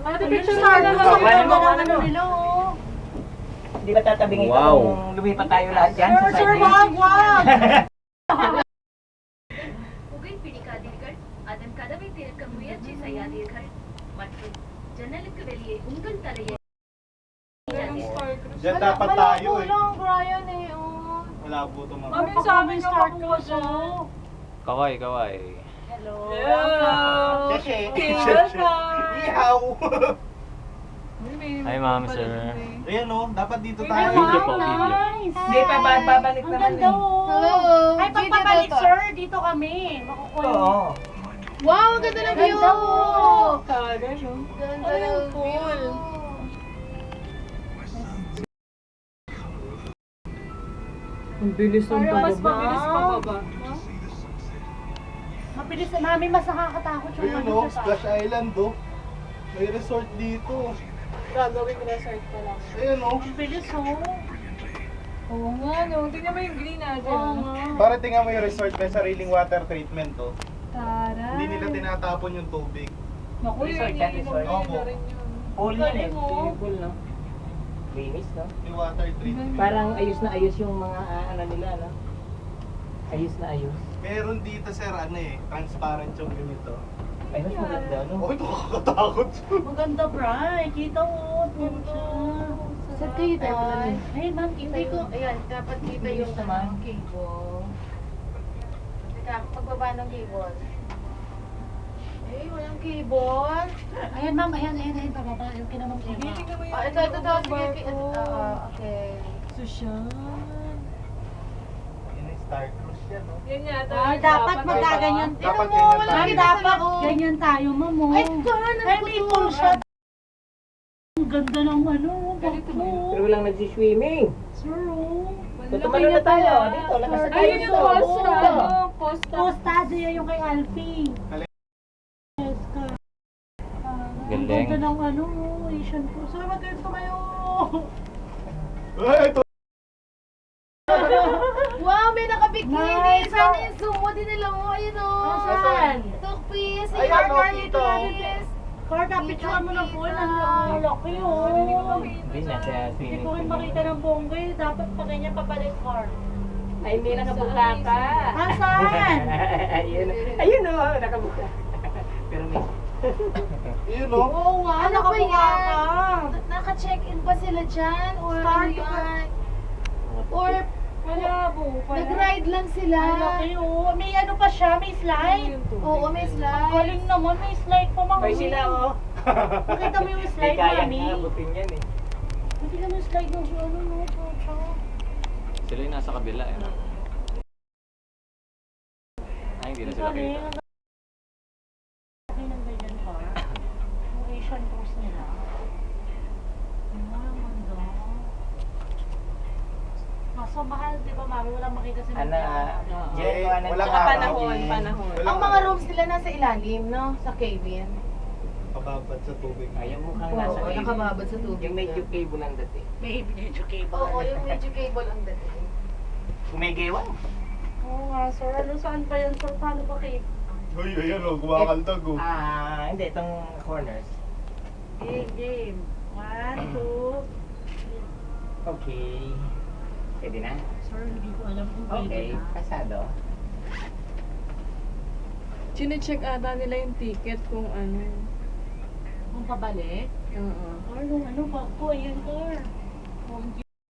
Ate, picture na lang ano nila, oh. Hindi ba tatabing ito kung lumipat tayo lahat yan? Sir, wag! புகைப்பிடிக்காதீர்கள் அதன் கதவை திறக்க முயற்சி செய்யாதீர்கள் மற்றும் ஜன்னலுக்கு வெளியே உங்கள் தலையை Diyan dapat tayo eh. Walang Brian eh, oh. Wala po ito mga. Mami, sa amin yung makuha. Kawai, kawai. Hello. Sheshe. Welcome. Ihaw. Hi, ma'am, sir. Ayan o, dapat dito Ay, tayo. Video po, wow, video. nice. Hindi pa babalik Ang naman ganda, eh. oh. Hello. Ay, pagpabalik, Video sir, dito kami. Makukuha. Oo. Wow, ang ganda ng view! Ganda, oh. Ganda ng pool. Ang bilis ng Parang mas pababa. mabilis pababa. Mabilis na, mami, mas nakakatakot yung Ayun ano o, sa Splash Island o. May resort dito. Gagawing resort pa lang. Ayun o. Ang bilis, oh. Oo nga, no. Tingnan mo yung green natin. Oo nga. Para tingnan mo yung resort, may sariling water treatment o. Tara. Hindi nila tinatapon yung tubig. Naku, Resort yan, resort. Opo. Pool yan eh. Galing, oh. Swimming pool, no? Linis, no? Yung water treatment. Parang ayos na ayos yung mga ano nila, no? Ayos na ayos. Meron dito sir, ano eh, transparent yung ganito. Ay, mas maganda, no? Oh, nakakatakot. Maganda, Bri. Kita mo. Ganda. Saan kayo doon? Ay, ma'am, kita Hindi ko, yun. ayan, dapat kita yung naman. cable. Teka, pagbaba ng cable. Eh, walang cable. Ayan, ma'am. Ayan, pababa. Yung kinamang Eva. Ah, ito, sige. Okay. Social. Yun yung Star Cruise yan o. Yan yata. Ah, dapat magaganyan. Dapat Tingnan mo, ganyan walang tayo. Ma'am, kita sa dapat loob. ganyan tayo, ma'am. Oh. Ay, kanan Ay, ko may to. full shot. Ang ganda ng ano. Ganito ba yun? Pero walang nagsiswimming. Sir, oh. Tutumalo na tayo. Dito, lakas na tayo Ayun dito. yung Costa. Oo. Costa. Costa, dyan yung kay Alfie. Yes, ka. Ang Galing. ganda ng ano, Asian food. Sir, mag-ganito kayo. Ay, ito. Wow, may nakabikini. Nice. Sana yung zoom mo, dinala mo. Ayun o. Saan? Toothpaste. Ayan, Ayan, oh, dito. dito. Car, napicturean mo ng pool. Ang laki, oh. Hindi na sa Hindi swimming ko rin pool. makita ng bongga. Dapat pa ganyan papalit, car. Ay, hindi nakabuka ka. Nasaan? Ayun. Ayun o, nakabuka. Pero may... Yun o. Oo nga, Ano ba nakabuka yan? ka. Naka-check-in ba sila dyan? Or Start ano yan? Or Malabo pala. nag-ride lang sila? Ang laki, oh. May ano pa siya, may slide. Oo, may Ang slide. galing naman, may slide pa mga. Ay, sila o. Nakita mo yung Hindi slide, kaya mami? nga, butin yan eh. Nakita mo yung slide ng ano, no? Chocha. Sila yung nasa kabila eh. Ay, hindi na sila Galing, kita. ang laki ng ganyan pa. Yung Asian cruise nila. Ang ganda. Kaso mahal, di ba, mami? Walang makita sa Ano, Jen, Eh, kuha ng wala tsaka ka. panahon. Wala Ang ka. mga rooms nila nasa ilalim, no? Sa cabin. Kababad sa tubig. Ay, yung mukhang Oo, nasa cable. nakababad sa tubig. Yung medyo cable ang dating. May educable. Oo, yung medyo cable ang dating. Gumigiwan. Oo nga, sir. Ano, saan pa yan, sir? Paano ba kayo? Uy, ayan o, kumakaldag o. Hindi, itong corners. Game. 1, 2. Okay. Pwede na? Sir, hindi ko alam kung pwede Okay, na. pasado. Chine-check ata nila yung ticket kung ano. Kung pabalik? Oo. Or nung ano, bag ko, ayan, sir.